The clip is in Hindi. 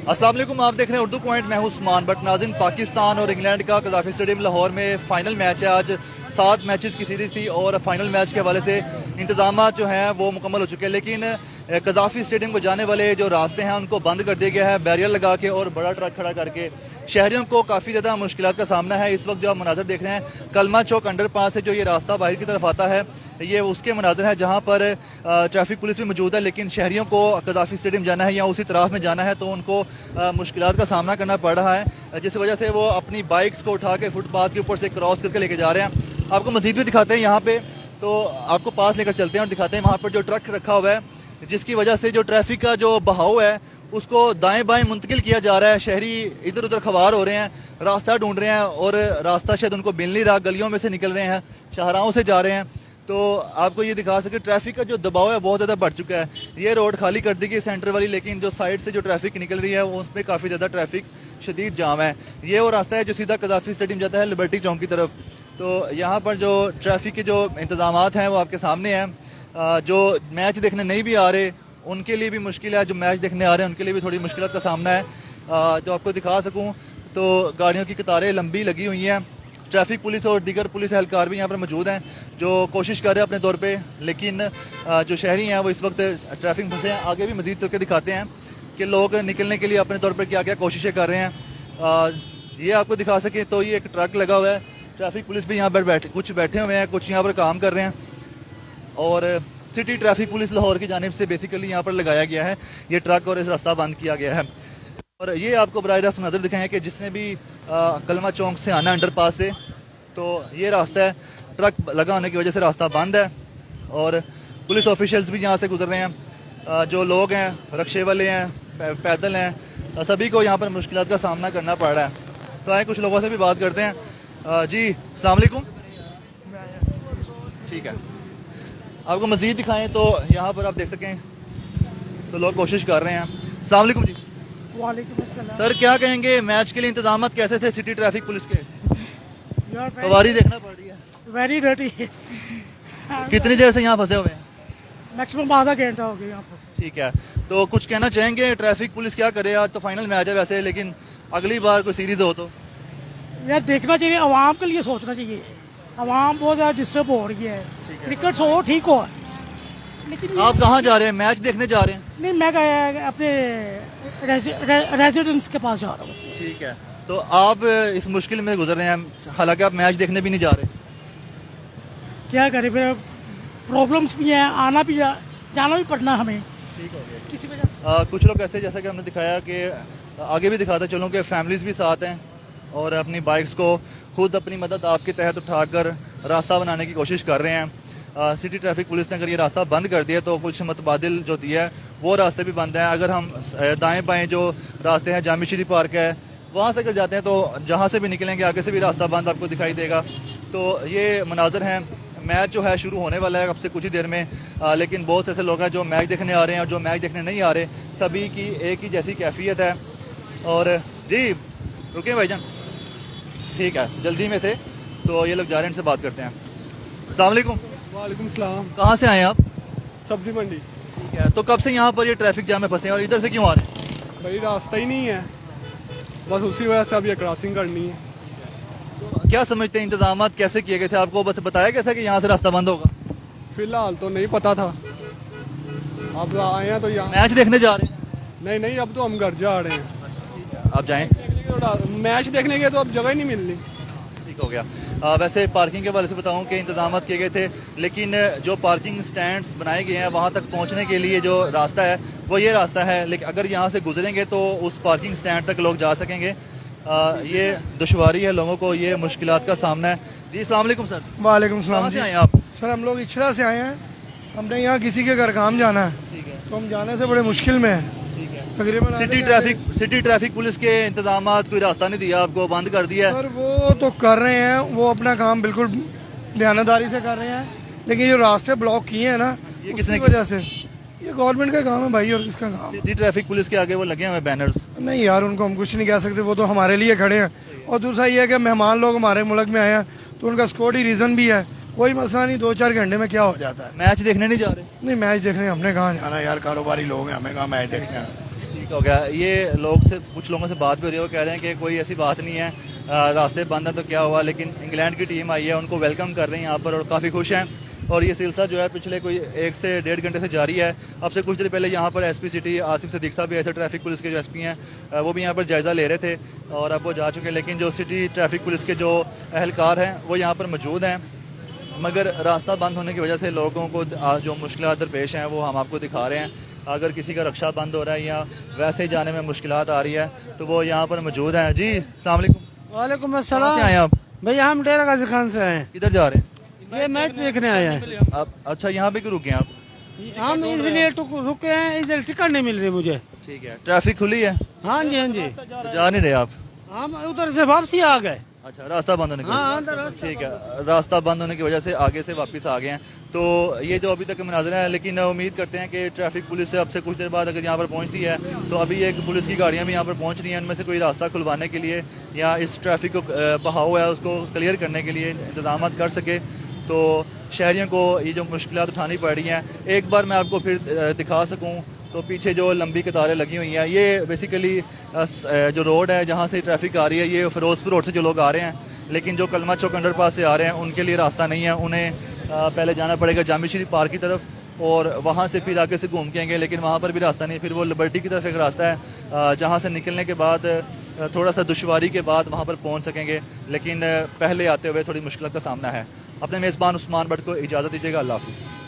अस्सलाम वालेकुम, आप देख रहे हैं उर्दू पॉइंट। मैं हूं उस्मान। बट नाज़रीन, पाकिस्तान और इंग्लैंड का कज़ाफ़ी स्टेडियम लाहौर में फ़ाइनल मैच है। आज 7 मैचेस की सीरीज़ थी और फाइनल मैच के हवाले से इंतजाम जो हैं वो मुकम्मल हो चुके हैं। लेकिन कज़ाफ़ी स्टेडियम को जाने वाले जो रास्ते हैं उनको बंद कर दिया गया है बैरियर लगा के और बड़ा ट्रक खड़ा करके। शहरियों को काफ़ी ज़्यादा मुश्किलात का सामना है। इस वक्त जो आप मनाज़र देख रहे हैं, कलमा चौक अंडरपास से जो ये रास्ता बाहर की तरफ आता है, ये उसके मनाज़र है जहाँ पर ट्रैफिक पुलिस भी मौजूद है। लेकिन शहरियों को कज़ाफ़ी स्टेडियम जाना है या उसी तरफ में जाना है तो उनको मुश्किलात का सामना करना पड़ रहा है, जिस वजह से वो अपनी बाइक्स को उठा के फुटपाथ के ऊपर से क्रॉस करके लेके जा रहे हैं। आपको मज़ीद भी दिखाते हैं यहाँ पे, तो आपको पास लेकर चलते हैं और दिखाते हैं वहाँ पर जो ट्रक रखा हुआ है, जिसकी वजह से जो ट्रैफिक का जो बहाव है उसको दाएं बाएं मुंतकिल किया जा रहा है। शहरी इधर उधर खवार हो रहे हैं, रास्ता ढूंढ रहे हैं और रास्ता शायद उनको मिल नहीं रहा, गलियों में से निकल रहे हैं, शाहराहों से जा रहे हैं। तो आपको ये दिखा सके ट्रैफिक का जो दबाव है बहुत ज़्यादा बढ़ चुका है। ये रोड खाली कर दी गई सेंटर वाली, लेकिन जो साइड से जो ट्रैफिक निकल रही है उसमें काफ़ी ज़्यादा ट्रैफिक शदीद जाम है। ये वो रास्ता है जो सीधा कज़ाफ़ी स्टेडियम जाता है लिबर्टी चौक की तरफ। तो यहाँ पर जो ट्रैफिक के जो इंतजामात हैं वो आपके सामने हैं। जो मैच देखने नहीं भी आ रहे उनके लिए भी मुश्किल है, जो मैच देखने आ रहे हैं उनके लिए भी थोड़ी मुश्किल का सामना है। जो आपको दिखा सकूँ तो गाड़ियों की कतारें लंबी लगी हुई हैं। ट्रैफिक पुलिस और दीगर पुलिस एहलकार भी यहाँ पर मौजूद हैं जो कोशिश कर रहे हैं अपने तौर पे। लेकिन जो शहरी हैं वो इस वक्त ट्रैफिक में फंसे हैं। आगे भी मज़ीद करके दिखाते हैं कि लोग निकलने के लिए अपने तौर पर क्या क्या कोशिशें कर रहे हैं। ये आपको दिखा सकें तो ये एक ट्रक लगा हुआ है, ट्रैफिक पुलिस भी यहाँ पर कुछ बैठे हुए हैं, कुछ यहाँ पर काम कर रहे हैं। और सिटी ट्रैफिक पुलिस लाहौर की जानिब से बेसिकली यहाँ पर लगाया गया है ये ट्रक और इस रास्ता बंद किया गया है। और ये आपको बराह रास्त नज़र दिखाएं कि जिसने भी कलमा चौक से आना अंडरपास से, तो ये रास्ता है, ट्रक लगा होने की वजह से रास्ता बंद है और पुलिस ऑफिशियल्स भी यहाँ से गुजर रहे हैं। जो लोग हैं, रक्शे वाले हैं, पैदल हैं, सभी को यहाँ पर मुश्किलात का सामना करना पड़ रहा है। तो आए कुछ लोगों से भी बात करते हैं। जी अस्सलाम वालेकुम। ठीक है, आपको मज़ीद दिखाएं तो यहाँ पर आप देख सकें तो लोग कोशिश कर रहे हैं। अस्सलाम वालेकुम जी। वालेकुम अस्सलाम। सर क्या कहेंगे, मैच के लिए इंतजाम कैसे थे सिटी ट्रैफिक पुलिस के? यार सवारी देखना पड़ रही है, वेरी डर्टी। कितनी देर से यहाँ फंसे हुए हैं? मैक्सिमम आधा घंटा हो गया यहाँ पर। ठीक है, तो कुछ कहना चाहेंगे ट्रैफिक पुलिस क्या करे? आज तो फाइनल मैच है वैसे, लेकिन अगली बार कोई सीरीज हो तो यार देखना चाहिए, आवाम के लिए सोचना चाहिए। आवाम बहुत ज़्यादा डिस्टर्ब हो रही है। क्रिकेट हो ठीक हो, लेकिन आप कहाँ जा रहे हैं? मैच देखने जा रहे हैं? नहीं, मैं अपने रेजिडेंस के पास जा रहा हूँ। ठीक है, तो आप इस मुश्किल में गुजर रहे हैं, हालांकि आप मैच देखने भी नहीं जा रहे। क्या करें फिर, प्रॉब्लम्स भी हैं, आना भी जाना भी पड़ना हमें ठीक हो गया। किसी वजह। कुछ लोग ऐसे, जैसा कि हमने दिखाया कि आगे भी दिखाते चलूँ कि फैमिलीज भी साथ हैं और अपनी बाइक्स को खुद अपनी मदद आपके तहत उठाकर रास्ता बनाने की कोशिश कर रहे हैं। सिटी ट्रैफिक पुलिस ने अगर ये रास्ता बंद कर दिया तो कुछ मतबादिल जो दिया है वो रास्ते भी बंद हैं। अगर हम दाएं बाएं जो रास्ते हैं, जामी शरीफ पार्क है, वहाँ से अगर जाते हैं तो जहाँ से भी निकलेंगे आगे से भी रास्ता बंद आपको दिखाई देगा। तो ये मनाजर हैं। मैच जो है शुरू होने वाला है अब से कुछ ही देर में। लेकिन बहुत से ऐसे लोग हैं जो मैच देखने आ रहे हैं और जो मैच देखने नहीं आ रहे, सभी की एक ही जैसी कैफियत है। और जी रुके भाईजान, ठीक है, जल्दी में थे तो ये लोग जा रहे हैं, इनसे बात करते हैं। अस्सलाम वालेकुम। वालेकुम सलाम। कहाँ से आए आप? सब्जी मंडी। ठीक है, तो कब से यहाँ पर ये ट्रैफिक जाम में फंसे हैं और इधर से क्यों आ रहे हैं? भाई रास्ता ही नहीं है, बस उसी वजह से अब ये क्रॉसिंग करनी है। तो क्या समझते हैं इंतजाम कैसे किए गए थे? आपको बस बताया गया था कि यहाँ से रास्ता बंद होगा? फिलहाल तो नहीं पता था, अब आए हैं तो यहाँ। मैच देखने जा रहे हैं? नहीं नहीं, अब तो हम घर जा रहे हैं। आप जाएं। मैच देखने के तो अब जगह ही नहीं मिलनी। ठीक हो गया। वैसे पार्किंग के बारे से बताऊं कि इंतजाम किए गए थे, लेकिन जो पार्किंग स्टैंड्स बनाए गए हैं वहाँ तक पहुँचने के लिए जो रास्ता है वो ये रास्ता है। लेकिन अगर यहाँ से गुजरेंगे तो उस पार्किंग स्टैंड तक लोग जा सकेंगे। ये दुश्वारी है लोगों को, ये मुश्किलात का सामना है। जी अस्सलाम वालेकुम सर। वालेकुम कहाँ सलाम से जी। आए आप? सर हम लोग इचरा से आए हैं, हमने यहाँ किसी के घर काम जाना है, ठीक है, तो हम जाने से बड़े मुश्किल में हैं। ठीक है। तकरीबन सिटी ट्रैफिक पुलिस के इंतजाम कोई रास्ता नहीं दिया आपको, बंद कर दिया है? सर वो तो कर रहे हैं, वो अपना काम बिल्कुल बयानदारी से कर रहे हैं, लेकिन जो रास्ते ब्लॉक किए हैं ना, ये किसने उसकी वजह से। ये गवर्नमेंट का काम है भाई, और किसका काम? सिटी ट्रैफिक पुलिस के आगे वो लगे हुए बैनर्स। नहीं यार, उनको हम कुछ नहीं कह सकते, वो तो हमारे लिए खड़े हैं। और दूसरा ये है कि मेहमान लोग हमारे मुल्क में आए हैं तो उनका सिक्योरिटी रीज़न भी है। कोई मसला नहीं, 2-4 घंटे में क्या हो जाता है। मैच देखने नहीं जा रहे? नहीं, मैच देखने हमने कहाँ जाना यार, कारोबारी लोग हैं, हमें कहाँ मैच देखने हैं। ठीक हो गया। ये लोग से कुछ लोगों से बात भी हो रही है, वो कह रहे हैं कि कोई ऐसी बात नहीं है, रास्ते बंद है तो क्या हुआ, लेकिन इंग्लैंड की टीम आई है, उनको वेलकम कर रहे हैं यहाँ पर और काफ़ी खुश हैं। और ये सिलसिला जो है पिछले कोई 1 से 1.5 घंटे से जारी है। अब से कुछ देर पहले यहाँ पर एसपी सिटी आसिफ सदीक साहब भी ऐसे ट्रैफिक पुलिस के जो एसपी हैं वो भी यहाँ पर जायज़ा ले रहे थे और अब वो जा चुके हैं, लेकिन जो सिटी ट्रैफिक पुलिस के जो अहलकार हैं वो यहाँ पर मौजूद हैं। मगर रास्ता बंद होने की वजह से लोगों को जो मुश्किलात दरपेश हैं वो हम आपको दिखा रहे हैं। अगर किसी का रक्षा बंद हो रहा है या वैसे ही जाने में मुश्किलात आ रही है तो वो यहाँ पर मौजूद हैं। जी अस्सलाम वालेकुम। वालेकुम कहाँ अस्सलाम। से आए आप? भैया हम डेरा गाजी खान से आए किधर जा रहे हैं ये मैच देखने आए हैं। आप? अच्छा, यहाँ पे क्यों रुके हैं आप? हम इसलिए रुके हैं, इधर टिकट नहीं मिल रही मुझे। ठीक है, ट्रैफिक खुली है हाँ जी हाँ जी, तो जा नहीं रहे आप? हम उधर से वापसी आ गए। अच्छा, रास्ता बंद होने की हाँ, वजह अंदर से। रास्ता ठीक है, रास्ता बंद होने की वजह से आगे से वापस आ गए हैं। तो ये जो अभी तक मुनाज़रा है, लेकिन उम्मीद करते हैं कि ट्रैफिक पुलिस से अब से कुछ देर बाद अगर यहाँ पर पहुँचती है तो अभी एक पुलिस की गाड़ियाँ भी यहाँ पर पहुँच रही हैं, उनमें से कोई रास्ता खुलवाने के लिए या इस ट्रैफिक को बहाव है उसको क्लियर करने के लिए इंतजाम कर सके। तो शहरियों को ये जो मुश्किलात उठानी पड़ रही हैं, एक बार मैं आपको फिर दिखा सकूँ तो पीछे जो लंबी कतारें लगी हुई हैं, ये बेसिकली जो रोड है जहाँ से ट्रैफिक आ रही है, ये फिरोजपुर रोड से जो लोग आ रहे हैं, लेकिन जो कलमा चौक अंडरपास से आ रहे हैं उनके लिए रास्ता नहीं है। उन्हें पहले जाना पड़ेगा जामी शरीफ पार्क की तरफ और वहाँ से फिर आगे से घूम के आएंगे, लेकिन वहाँ पर भी रास्ता नहीं। फिर वो लिबर्टी की तरफ एक रास्ता है जहाँ से निकलने के बाद थोड़ा सा दुश्वारी के बाद वहाँ पर पहुँच सकेंगे, लेकिन पहले आते हुए थोड़ी मुश्किल का सामना है। अपने मेज़बान उस्मान भट्ट को इजाज़त दीजिएगा। अल्लाह हाफ़िज़।